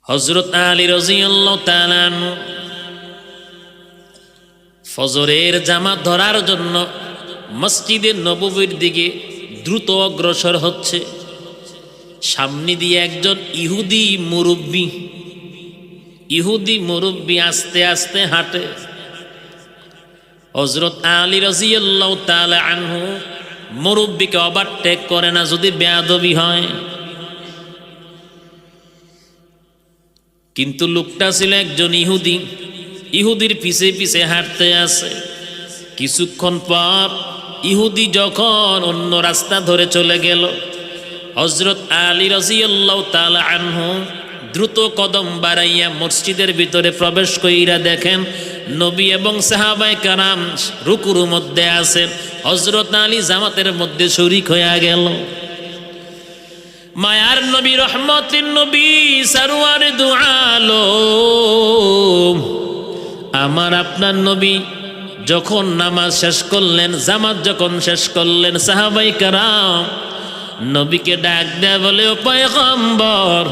হযরত আলী রাদিয়াল্লাহু তাআলা আনহু ফজরের জামাত ধরার জন্য মসজিদে নববীর দিকে দ্রুত অগ্রসর হচ্ছে। সামনে দিয়ে একজন ইহুদি মুরব্বী আস্তে আস্তে হাঁটে। হযরত আলী রাদিয়াল্লাহু তাআলা আনহু মুরব্বীকে ওভারটেক করে না, যদি বেয়াদবি হয়। কিন্তু লোকটা ছিল একজন ইহুদির পিছে পিছে হাঁটতে আছে। কিছুক্ষণ পর ইহুদি যখন অন্য রাস্তা ধরে চলে গেল, হযরত আলী রাদিয়াল্লাহু তাআলা আনহু দ্রুত কদম বাড়াইয়া মসজিদের ভিতরে প্রবেশ কইরা দেখেন নবী এবং সাহাবায়ে কেরাম রুকুর মধ্যে আছেন। হযরত আলী জামাতের মধ্যে শরীক হয়ে গেল। মায়ার নবী, রহমতের নবী, সরওয়ারে দু আলম আমার আপনার নবী যখন নামাজ শেষ করলেন, জামাত যখন শেষ করলেন, সাহাবায়ে কেরাম নবীকে ডাক দেয়া বলে, ও পয়গম্বর,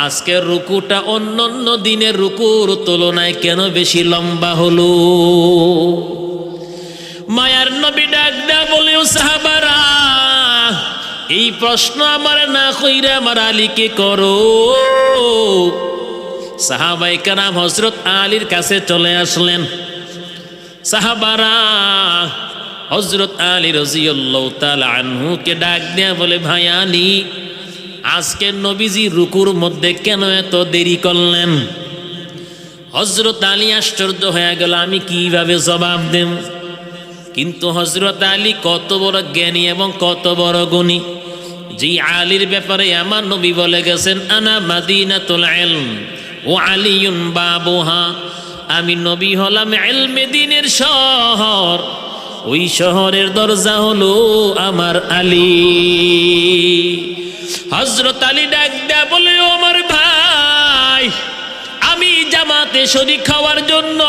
আজকের রুকুটা অন্যান্য দিনের রুকুর তুলনায় কেন বেশি লম্বা হলো? মায়ার নবী ডাক দেয়া বলে, ও সাহাবারা, এই প্রশ্ন আমার না কইরা আমার আলীকে করো। সাহাবায়ে কেরাম হযরত আলীর কাছে চলে আসলেন। সাহাবারা হযরত আলী রাদিয়াল্লাহু তাআলা আনহুকে ডাক দেয়া বলে, ভাই আলী, আজকে নবীজি রুকুর মধ্যে কেন এত দেরি করলেন? হযরত আলী আশ্চর্য হয়ে গেল, আমি কিভাবে জবাব দেব? কিন্তু হযরত আলী কত বড় জ্ঞানী এবং কত বড় গুণী, যে আলীর ব্যাপারে আমার নবী বলে গেছেন, আনা মাদিনাতুল ইলম ওয়া আলিয়ুন বাবুহা, আমি নবী হলাম ইলমে দ্বীনের শহর, ওই শহরের দরজা হলো আমার আলী। হযরত আলী ডাক দেয়া বলে, ও আমার ভাই, আমি জামাতে শরীক হওয়ার জন্য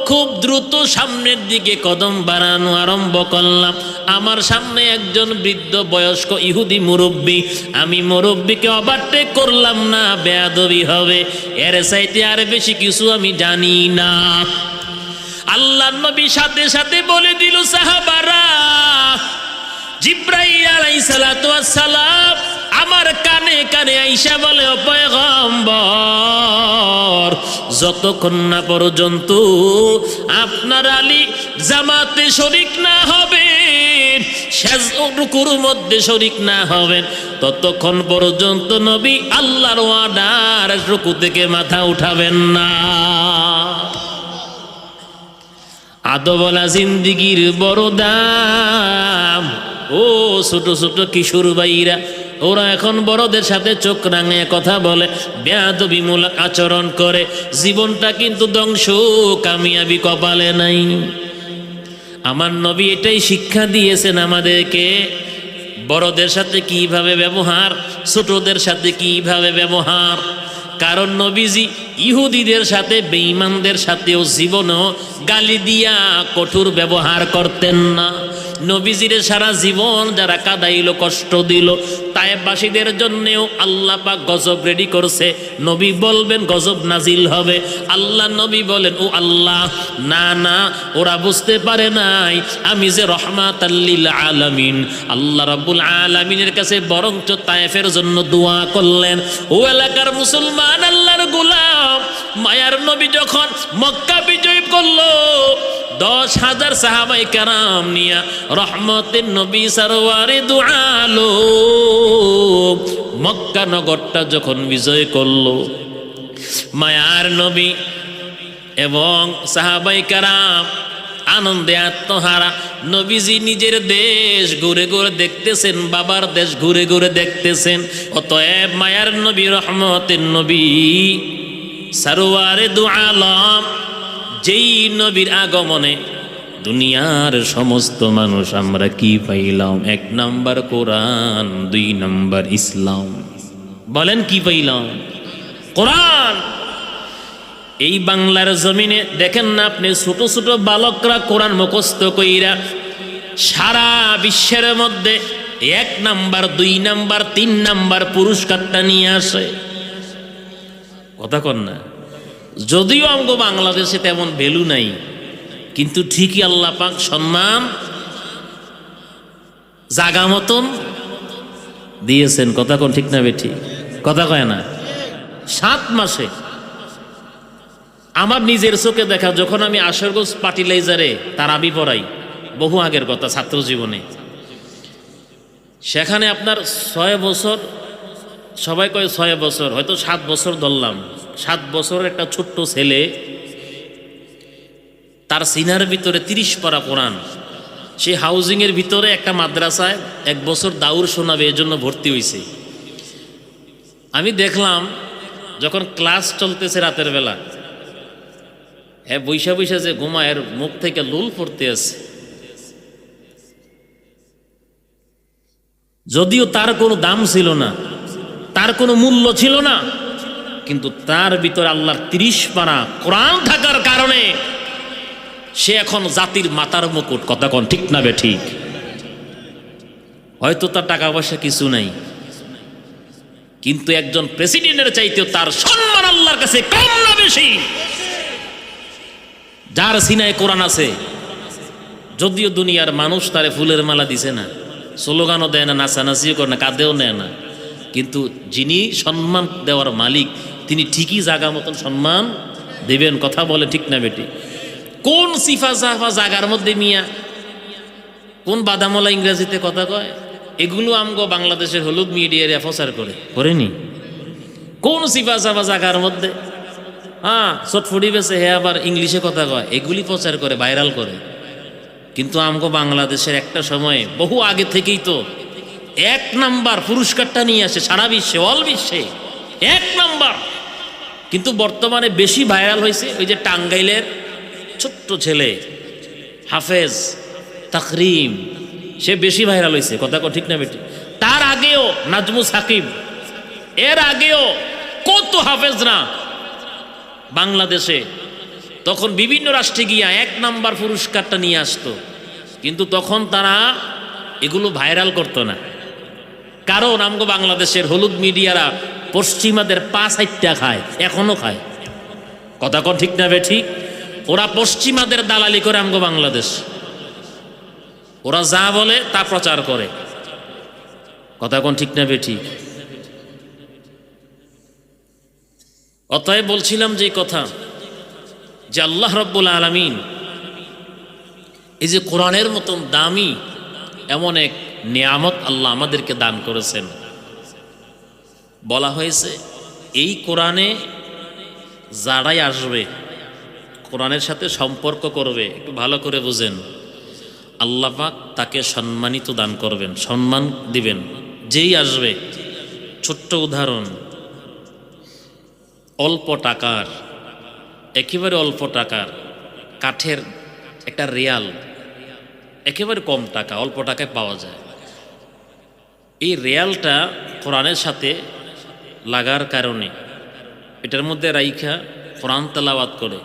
খুব দ্রুত সামনের দিকে কদম বাড়ানো আরম্ভ করলাম। আমার সামনে একজন বৃদ্ধ বয়স্ক ইহুদি মুরব্বী, আমি মুরব্বীকে ওভারটেক করলাম না, বেয়াদবি হবে। এর চাইতে আর বেশি কিছু আমি জানি না। আল্লাহর নবী সাথে সাথে বলে দিল, সাহাবারা, জিবরাইল আলাইহিস সালাতু ওয়াস সালাম আমার কানে কানে আইসা বলে, ও পয়গম্বর, যতক্ষণ না পর্যন্ত আপনার আলী জামাতে শরীক না হবেন, শেষ রুকুর মধ্যে শরীক না হবেন, ততক্ষণ পর্যন্ত নবী আল্লাহর ওয়াদার রুকু থেকে মাথা উঠাবেন না। আদবলা জিন্দিগির বড় দাম। ও ছোট ছোট কিশোর ভাইরা, ওরা এখন বড়দের সাথে চোখ রাঙিয়ে কথা বলে, বেয়াদবিমূলক আচরণ করে, জীবনটা কিন্তু ধ্বংস, কামিয়াবি কপালে নাই। আমার নবী এটাই শিক্ষা দিয়েছেন আমাদেরকে, বড়দের সাথে কিভাবে ব্যবহার, ছোটদের সাথে কিভাবে ব্যবহার। কারণ নবীজি ইহুদিদের সাথে, বেঈমানদের সাথেও জীবনেও গালি দিয়া কঠোর ব্যবহার করতেন না। নবীজির সারা জীবন যারা কাদাইলো, কষ্ট দিল, তায়েফবাসীদের জন্যেও আল্লাহ পাক গজব রেডি করছে। নবী বলবেন গজব নাজিল হবে, আল্লাহ নবী বলেন, ও আল্লাহ, না না, ওরা বুঝতে পারে নাই আমি যে রহমাতাল লিল আলামিন। আল্লাহ রাব্বুল আলামিনের কাছে বরঞ্চ তায়েফের জন্য দোয়া করলেন। ও এলাকার মুসলমান, আল্লাহর গোলাম, মায়ার নবী যখন মক্কা বিজয় করলো, 10,000 সাহাবায়ে কেরাম নিয়া রহমতের নবী সরওয়ারে দু আলম মক্কা নগরটা যখন বিজয় করলো, মায়ার নবী এবং সাহাবায়ে কেরাম আনন্দে আত্মহারা। নবীজি নিজের দেশ ঘুরে ঘুরে দেখতেছেন, বাবার দেশ ঘুরে ঘুরে দেখতেছেন। অতএব মায়ার নবী, রহমতের নবী সরওয়ারে দু আলম, যেই নবীর আগমনে দুনিয়ার সমস্ত মানুষ আমরা কি পাইলাম? 1 নাম্বার কোরআন, 2 নাম্বার ইসলাম। বলেন কি পাইলাম? কোরআন। এই বাংলার জমিনে দেখেন না আপনি, ছোট ছোট বালকরা কোরআন মুখস্থ কইরা সারা বিশ্বের মধ্যে 1 নাম্বার, 2 নাম্বার, 3 নাম্বার পুরস্কারটা নিয়ে আসে। কথা কন না। যদিও আমগো বাংলাদেশে তেমন ভ্যালু নাই, কিন্তু ঠিকই আল্লাহ পাক সম্মান জাগা মতন দিয়েছেন। কথা কোন ঠিক না বেঠি? কথা কয় না। 7 মাসে আমার নিজের চোখে দেখা, যখন আমি আশরগঞ্জ ফার্টিলাইজারে তারাবি পড়াই, বহু আগের কথা, ছাত্র জীবনে, সেখানে আপনার 6 বছর, সবাই কয় 6 বছর, হয়তো 7 বছর ধরলাম, 7 বছর একটা ছোট্ট ছেলে, তার সিনার ভিতরে 30 পারা কোরআন, সে হাউজিংয়ের ভিতরে একটা মাদ্রাসায় 1 বছর দাউর শোনাবে এজন্য ভর্তি হয়েছে। আমি দেখলাম যখন ক্লাস চলতেছে রাতের বেলা, হ্যাঁ বৈশা বৈশা যে ঘুমায়ের মুখ থেকে লুল পড়তে আছে। যদিও তার কোনো দাম ছিল না, তার কোনো মূল্য ছিল না, কিন্তু তার ভিতরে আল্লাহর 30 পারা কোরআন থাকার কারণে সে এখন জাতির মাতার মুকুট। কথা কন ঠিক না বে ঠিক? হয়তো তার টাকা পয়সা কিছু নাই, কিন্তু একজন প্রেসিডেন্টের চাইতেও তার সম্মান আল্লাহর কাছে কম না বেশি? যার সিনায় কোরআন আছে, যদিও দুনিয়ার মানুষ তারে ফুলের মালা দিছে না, স্লোগানও দেয় না, নাচানাচিও করে না, কাঁদেও নেয় না, কিন্তু যিনি সম্মান দেওয়ার মালিক তিনি ঠিকই জাগা মতন সম্মান দেবেন। কথা বলে ঠিক না বেটি? কোন সিফা সাফা জাগার মধ্যে মিয়া, কোন বাদামলা ইংরেজিতে কথা কয়, এগুলো আমগো বাংলাদেশের হলুদ মিডিয়ারে প্রচার করেনি? কোন সিফা সাফা জাগার মধ্যে হ্যাঁ চটফুটি বেছে, হে আবার ইংলিশে কথা কয়, এগুলি প্রচার করে, ভাইরাল করে। কিন্তু আমগো বাংলাদেশের একটা সময়ে বহু আগে থেকেই তো 1 নাম্বার পুরস্কারটা নিয়ে আসে সারা বিশ্বে, অল বিশ্বে 1 নাম্বার। কিন্তু বর্তমানে বেশি ভাইরাল হয়েছে ওই যে টাঙ্গাইলের ছোট্ট ছেলে হাফেজ তাকরিম, সে বেশি ভাইরাল হয়েছে। কথা ঠিক না বেটি? তার আগেও নাজমু সাকিব, এর আগেও কত হাফেজরা বাংলাদেশে তখন বিভিন্ন রাষ্ট্রে গিয়া 1 নাম্বার পুরস্কারটা নিয়ে আসতো, কিন্তু তখন তারা এগুলো ভাইরাল করতো না। কারণ আমগো বাংলাদেশের হলুদ মিডিয়ারা পশ্চিমাদের 5-8টা খায়, এখনো খায়। কথা কন ঠিক না বে ঠিক? ওরা পশ্চিমাদের দালালি করে আমগো বাংলাদেশ, ওরা যা বলে তা প্রচার করে। কথা কোন ঠিক না বে ঠিক? অতএব বলছিলাম যে কথা, যে আল্লাহ রাব্বুল আলামিন এই যে কোরআনের মতন দামি এমন এক নিয়ামত আল্লাহ আমাদেরকে দান করেছেন। বলা হয়েছে এই কোরআনে যারাই আসবে, কোরআনের সাথে সম্পর্ক করবে, একটু ভালো করে বুঝেন, আল্লাহ পাক তাকে সম্মানিত দান করবেন, সম্মান দিবেন। যেই আসবে, ছোট্ট উদাহরণ, অল্প টাকার, একেবারে অল্প টাকার কাঠের একটা রিয়াল, একেবারে কম টাকা, অল্প টাকায় পাওয়া যায়। এই রিয়ালটা কোরআনের সাথে লাগার কারণে এটার মধ্যে রাইখা কোরআন তেলাওয়াত করে,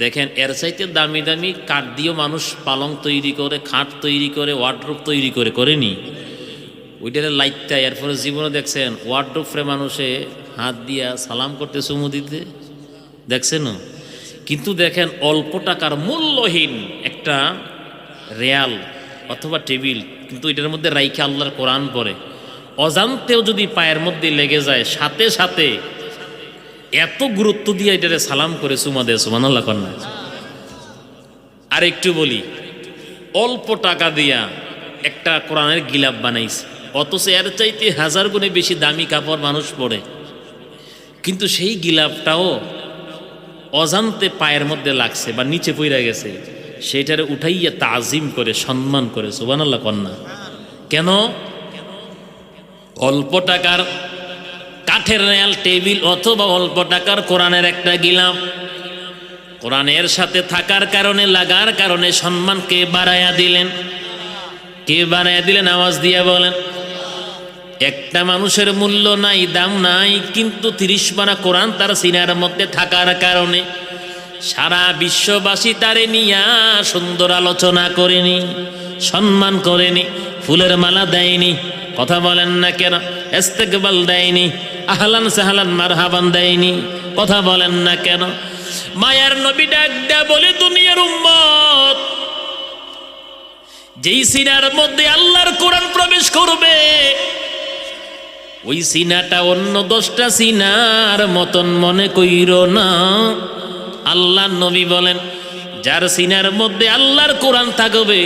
দেখেন এর চাইতে দামি দামি কাঠ দিয়েও মানুষ পালং তৈরি করে, খাট তৈরি করে, ওয়ার্ডরোব তৈরি করেনি? ওইটারে লাইটটা, এরপরে জীবনে দেখছেন ওয়ার্ডরোবরে মানুষে হাত দিয়া সালাম করতে, চুমু দিতে দেখছেন? কিন্তু দেখেন অল্প টাকার মূল্যহীন একটা রিয়াল অথবা টেবিল, কিন্তু এটার মধ্যে রাইখা আল্লাহর কোরআন পড়ে, অজান্তেও যদি পায়ের মধ্যে লেগে যায়, সাথে সাথে এত গুরুত্ব দিয়ে এটারে সালাম করে চুমা দেয়। সুবহানাল্লাহ কন্যা। আর একটু বলি, অল্প টাকা দিয়া একটা কোরআনের গিলাপ বানাইছে, অথচ এর চাইতে 1000 গুণে বেশি দামি কাপড় মানুষ পরে, কিন্তু সেই গিলাপটাও অজান্তে পায়ের মধ্যে লাগছে বা নিচে পইরা গেছে, সেইটারে উঠাইয়া তাজিম করে, সম্মান করে। সুবহানাল্লাহ কন্যা। কেন? অল্প টাকার কাঠের রিয়াল টেবিল অথবা অল্প টাকার কোরআনের একটা গিলাপ, কোরআনের সাথে থাকার কারণে, লাগার কারণে সম্মান কে বাড়াইয়া দিলেন? কে বাড়াইয়া দিলেন? আওয়াজ দিয়া বলেন। একটা মানুষের মূল্য নাই, দাম নাই, কিন্তু 30 পারা কোরআন তার সিনার মধ্যে থাকার কারণে সারা বিশ্ববাসী তারে নিয়া সুন্দর আলোচনা করেনি, সম্মান করেনি, ফুলের মালা দেয়নি। কথা বলেন না কেন? ইস্তেকবাল দেয়নি, আহলান সাহলান মারহাবান দেয়নি, কথা বলেন না কেন? মায়ার নবী ডাক দেয়া বলে, দুনিয়ার উম্মত, যেই সিনার মধ্যে আল্লাহর কোরআন প্রবেশ করবে ওই সিনাটা অন্য 10টা সিনার মতন মনে কইরো না। আল্লাহ নবী বলেন, যার সিনার মধ্যে আল্লাহর কোরআন থাকবে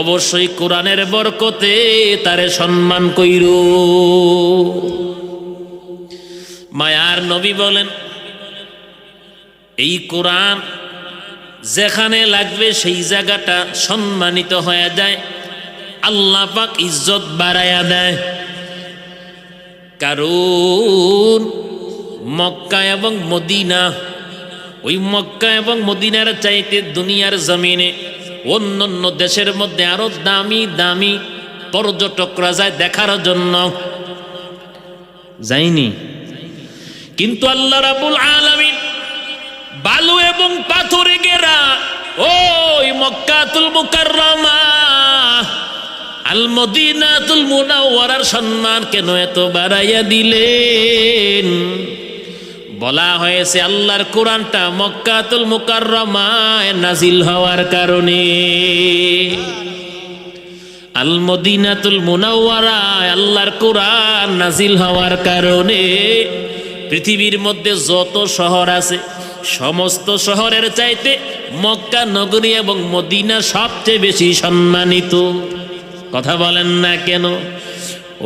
অবশ্যই কোরআনের বরকতে তারে সম্মান কইরো। মায়ার নবী বলেন, এই কোরআন যেখানে লাগবে সেই জায়গাটা সম্মানিত হয়ে যায়, আল্লাহ পাক ইজ্জত বাড়ায়া দেয়। কারণ মক্কা এবং মদিনা, ওই মক্কা এবং মদিনার চাইতে দুনিয়ার জমিনে অন্যান্য দেশের মধ্যে আরো দামি দামি পর্যটকরা যায় দেখার জন্য, যায়নি। কিন্তু আল্লাহ রাব্বুল আলামিন বালু এবং পাথরে ঘেরা ওই মক্কাতুল মুকাররমা আল মদিনাতুল মুনাওয়ারার সম্মান কেন এত বাড়াইয়া দিলেন? বলা হয়েছে আল্লাহর কোরআনটা মক্কাতুল মুকাররমায় নাজিল হওয়ার কারণে, আল মদিনাতুল মুনাওয়ারায় আল্লাহর কোরআন নাজিল হওয়ার কারণে পৃথিবীর মধ্যে যত শহর আছে সমস্ত শহরের চাইতে মক্কা নগরী এবং মদিনা সবচেয়ে বেশি সম্মানিত। কথা বলেন না কেন?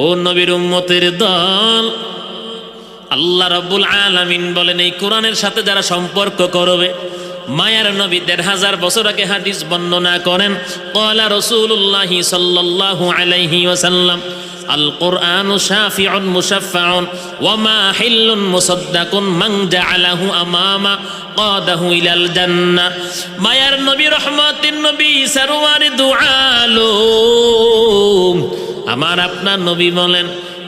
ও নবীর উম্মতের দল, আল্লাহ রাব্বুল আলামিন বলেন, এই কোরআনের সাথে যারা সম্পর্ক করবে, মায়ার নবী ১৫০০ বছর আগে হাদিস বর্ণনা করেন, ক্বালা রাসূলুল্লাহি সাল্লাল্লাহু আলাইহি ওয়াসাল্লাম, আল কুরআনু শাফিউন মুশাফফাউন ওয়া মাহিল্লুন মুসাদ্দাকুন মান জাআলাহু আমামা কাদাহু ইলাল জান্নাহ। মায়ার নবী, রহমতের নবী, সরওয়ারে দু আলম, আমার আপনার নবী বলেন,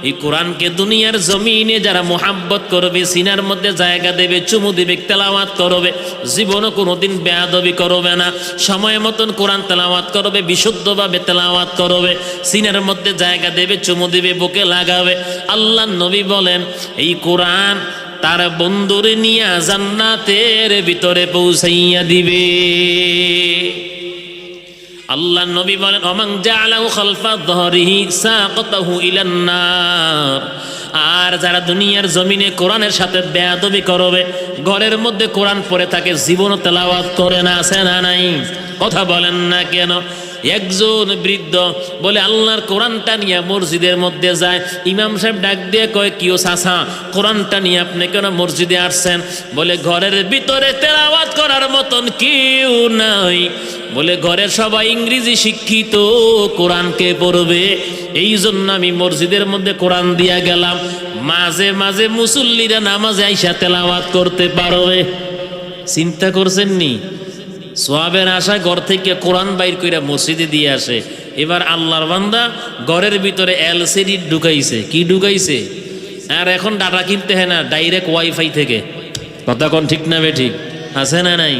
এই কোরআনকে দুনিয়ার জমিনে যারা মোহাব্বত করবে, সিনার মধ্যে জায়গা দেবে, চুমু দেবে, তেলাওয়াত করবে, জীবনও কোনোদিন বেয়াদবি করবে না, সময় মতন কোরআন তেলাওয়াত করবে, বিশুদ্ধভাবে তেলাওয়াত করবে, সিনার মধ্যে জায়গা দেবে, চুমু দেবে, বুকে লাগাবে, আল্লাহ নবী বলেন এই কোরআন তার বন্ধুরে নিয়ে জান্নাতের ভিতরে পৌঁছাইয়া দিবে। আল্লাহ নবী বলেন, ওমান জাআলাহু খালফা যহরিহি সাকাতাহু ইলান নার। আর যারা দুনিয়ার জমিনে কোরআনের সাথে বেয়াদবি করবে, ঘরের মধ্যে কোরআন পড়ে থাকে, জীবনও তেলাওয়াত করে না, আছে না নাই? কথা বলেন না কেন? একজন বৃদ্ধ বলে আল্লাহর কোরআনটা নিয়ে মসজিদের মধ্যে যায়, ইমাম সাহেব ডাক দিয়ে কয়, কিও চাচা, কোরআনটা নিয়ে আপনি কেন মসজিদে আসছেন? বলে ঘরের ভিতরে তেলাওয়াত করার মতন কেউ নাই, বলে ঘরের সবাই ইংরেজি শিক্ষিত, কোরআনকে পড়বে, এই জন্য আমি মসজিদের মধ্যে কোরআন দিয়া গেলাম, মাঝে মাঝে মুসল্লিরা নামাজে আইসা তেলাওয়াত করতে পারবে। চিন্তা করছেন নি? সোয়াবের আশা ঘর থেকে কোরআন বাইর কইরা মসজিদে দিয়ে আসে। এবার আল্লাহর বান্দা ঘরের ভিতরে এলসিডি ঢুকাইছে। কি ঢুকাইছে? আর এখন ডাটা কিনতে হয় না, ডাইরেক্ট ওয়াইফাই থেকে। কথা কোন ঠিক না বে ঠিক? আছে না নাই?